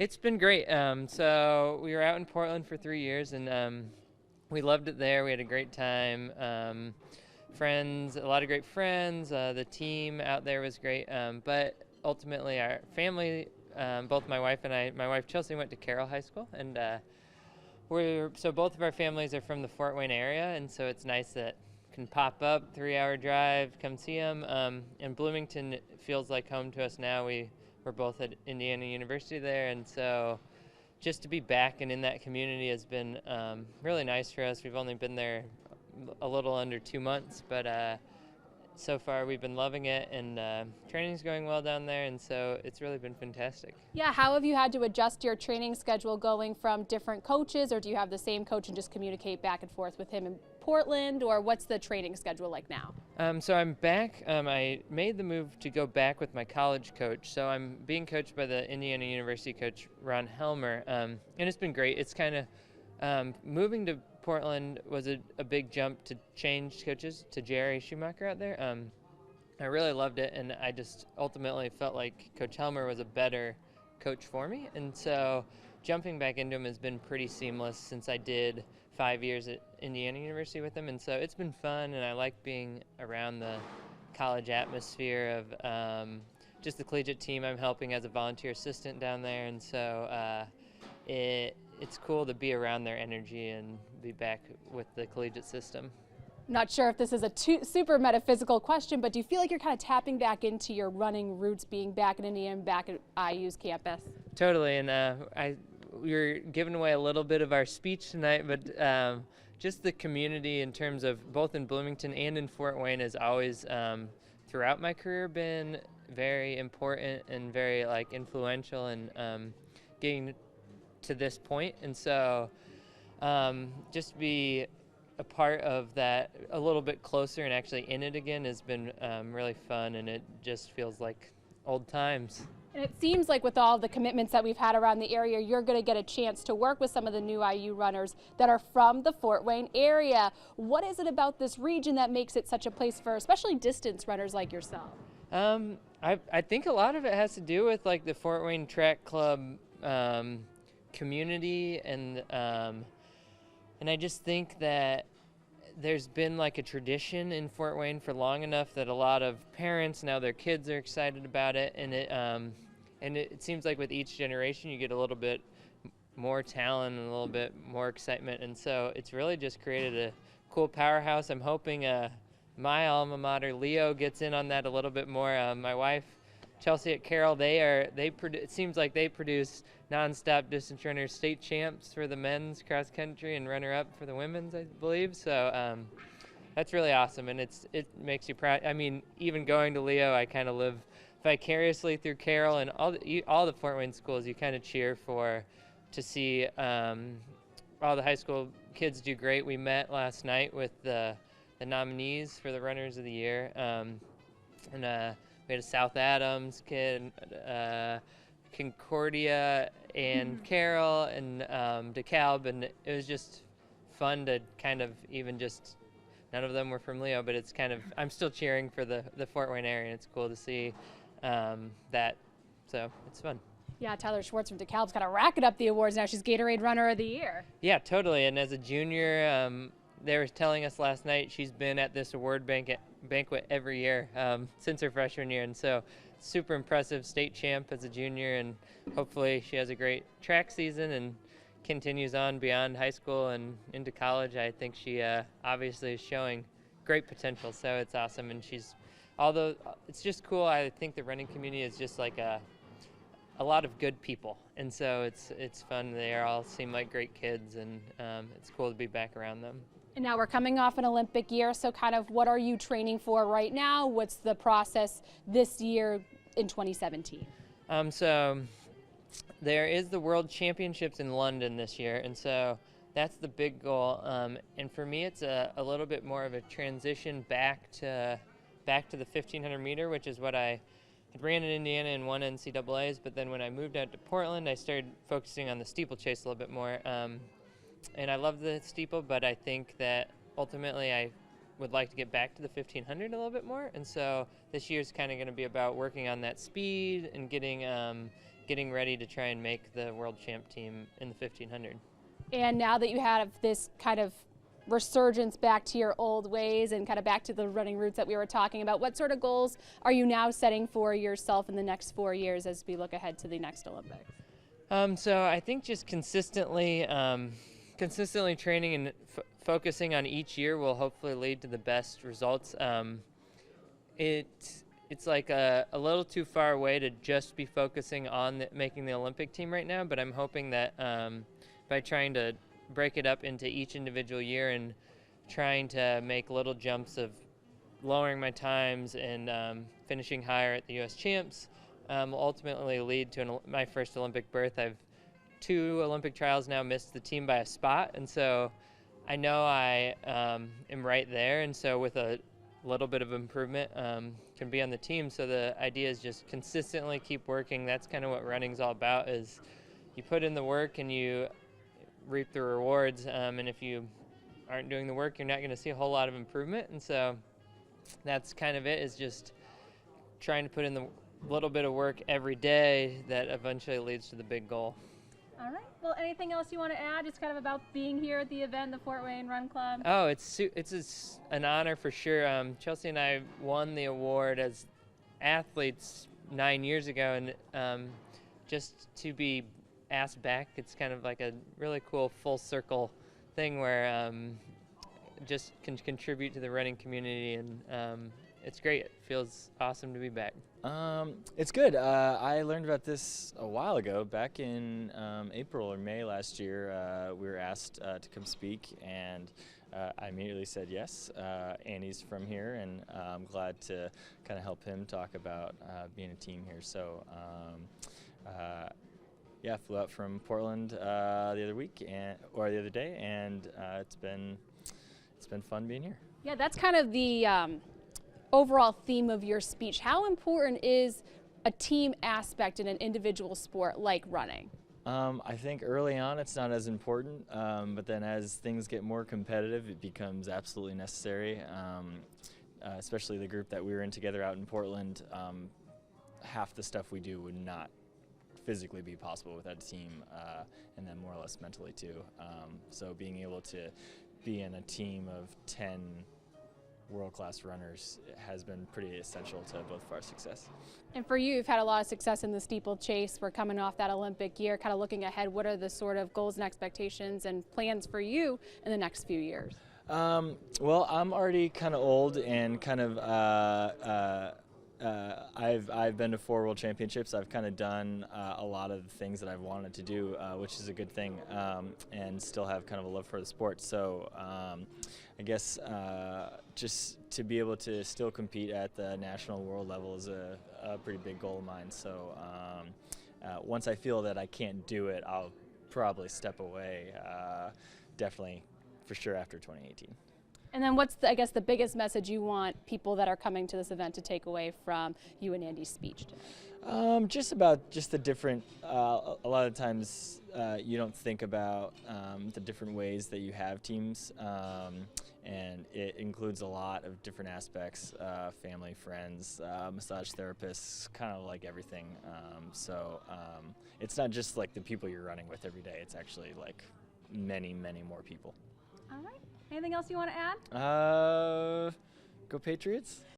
It's been great. So we were out in Portland for 3 years, and we loved it there. We had a great time. Friends, a lot of great friends. The team out there was great. But ultimately, our family, both my wife and I, my wife Chelsea went to Carroll High School, and so both of our families are from the Fort Wayne area, and so it's nice that can pop up 3 hour drive, come see them. And Bloomington feels like home to us now. We're both at Indiana University there, and so just to be back and in that community has been really nice for us. We've only been there a little under 2 months, but so far we've been loving it, and training's going well down there, and so it's really been fantastic. Yeah, how have you had to adjust your training schedule going from different coaches, or do you have the same coach and just communicate back and forth with him in Portland, or what's the training schedule like now? So I'm back. I made the move to go back with my college coach. So I'm being coached by the Indiana University coach, Ron Helmer, and it's been great. It's kind of moving to Portland was a big jump to change coaches to Jerry Schumacher out there. I really loved it, and I just ultimately felt like Coach Helmer was a better coach for me. And so jumping back into him has been pretty seamless since I did 5 years at Indiana University with him, and so it's been fun, and I like being around the college atmosphere of just the collegiate team. I'm helping as a volunteer assistant down there, and so it's cool to be around their energy and be back with the collegiate system. I'm not sure if this is a super metaphysical question, but do you feel like you're kind of tapping back into your running roots, being back in Indiana, back at IU's campus? Totally, and we were giving away a little bit of our speech tonight, but just the community in terms of both in Bloomington and in Fort Wayne has always, throughout my career, been very important and very influential in getting to this point. And so just be a part of that a little bit closer and actually in it again has been really fun, and it just feels like old times. And it seems like with all the commitments that we've had around the area, you're going to get a chance to work with some of the new IU runners that are from the Fort Wayne area. What is it about this region that makes it such a place for especially distance runners like yourself? I think a lot of it has to do with the Fort Wayne Track Club community, and I just think that there's been a tradition in Fort Wayne for long enough that a lot of parents, now their kids are excited about it, and it seems like with each generation you get a little bit more talent and a little bit more excitement, and so it's really just created a cool powerhouse. I'm hoping my alma mater, Leo, gets in on that a little bit more. My wife Chelsea at Carroll, it seems like they produce nonstop distance runners, state champs for the men's cross country and runner-up for the women's, I believe. So that's really awesome, and it makes you proud. I mean, even going to Leo, I kind of live vicariously through Carroll and all the Fort Wayne schools. You kind of cheer to see all the high school kids do great. We met last night with the nominees for the Runners of the Year, and we had a South Adams kid, Concordia, and Carroll, and DeKalb, and it was just fun to kind of even just, none of them were from Leo, but it's kind of, I'm still cheering for the Fort Wayne area, and it's cool to see that, so it's fun. Yeah, Tyler Schwartz from DeKalb's kind of racking up the awards now. She's Gatorade Runner of the Year. Yeah, totally, and as a junior, they were telling us last night she's been at this award banquet every year since her freshman year, and so super impressive. State champ as a junior, and hopefully she has a great track season and continues on beyond high school and into college. I think she obviously is showing great potential, so it's awesome. And although it's just cool, I think the running community is just a lot of good people, and so it's fun. They all seem like great kids, and it's cool to be back around them. And now we're coming off an Olympic year, so kind of what are you training for right now? What's the process this year in 2017? So there is the World Championships in London this year, and so that's the big goal. And for me, it's a little bit more of a transition back to the 1500 meter, which is what I had ran in Indiana and won NCAAs. But then when I moved out to Portland, I started focusing on the steeplechase a little bit more. And I love the steeple, but I think that ultimately I would like to get back to the 1500 a little bit more. And so this year's kind of going to be about working on that speed and getting getting ready to try and make the world champ team in the 1500. And now that you have this kind of resurgence back to your old ways and kind of back to the running roots that we were talking about, what sort of goals are you now setting for yourself in the next 4 years as we look ahead to the next Olympics? So I think just consistently training and focusing on each year will hopefully lead to the best results. It's like a little too far away to just be focusing on making the Olympic team right now, but I'm hoping that by trying to break it up into each individual year and trying to make little jumps of lowering my times and finishing higher at the U.S. Champs will ultimately lead to my first Olympic berth. I've 2 Olympic trials now missed the team by a spot, and so I know I am right there, and so with a little bit of improvement can be on the team. So the idea is just consistently keep working. That's kind of what running's all about, is you put in the work and you reap the rewards, and if you aren't doing the work, you're not going to see a whole lot of improvement. And so that's kind of it, is just trying to put in the little bit of work every day that eventually leads to the big goal. All right. Well, anything else you want to add, just kind of about being here at the event, the Fort Wayne Run Club? Oh, it's an honor for sure. Chelsea and I won the award as athletes 9 years ago, and just to be asked back, it's kind of like a really cool full circle thing where just can contribute to the running community, and it's great. It feels awesome to be back. It's good. I learned about this a while ago, back in April or May last year. We were asked to come speak, and I immediately said yes. Andy's from here, and I'm glad to kind of help him talk about being a team here. So, yeah, flew out from Portland the other week or the other day, and it's been fun being here. Yeah, that's kind of the overall theme of your speech. How important is a team aspect in an individual sport like running? I think early on it's not as important, but then as things get more competitive, it becomes absolutely necessary. Especially the group that we were in together out in Portland, half the stuff we do would not physically be possible without a team, and then more or less mentally too. So being able to be in a team of 10 world-class runners has been pretty essential to both of our success. And for you, you've had a lot of success in the steeplechase. We're coming off that Olympic year. Kind of looking ahead, what are the sort of goals and expectations and plans for you in the next few years? Well, I'm already kind of old and kind of I've been to 4 world championships. I've kind of done a lot of the things that I've wanted to do, which is a good thing, and still have kind of a love for the sport. So I guess just to be able to still compete at the national world level is a pretty big goal of mine. So once I feel that I can't do it, I'll probably step away, definitely for sure after 2018. And then what's, I guess, the biggest message you want people that are coming to this event to take away from you and Andy's speech today? Just the different, a lot of times you don't think about the different ways that you have teams, and it includes a lot of different aspects, family, friends, massage therapists, kind of like everything. So it's not just like the people you're running with every day, it's actually like many, many more people. All right. Anything else you want to add? Go Patriots.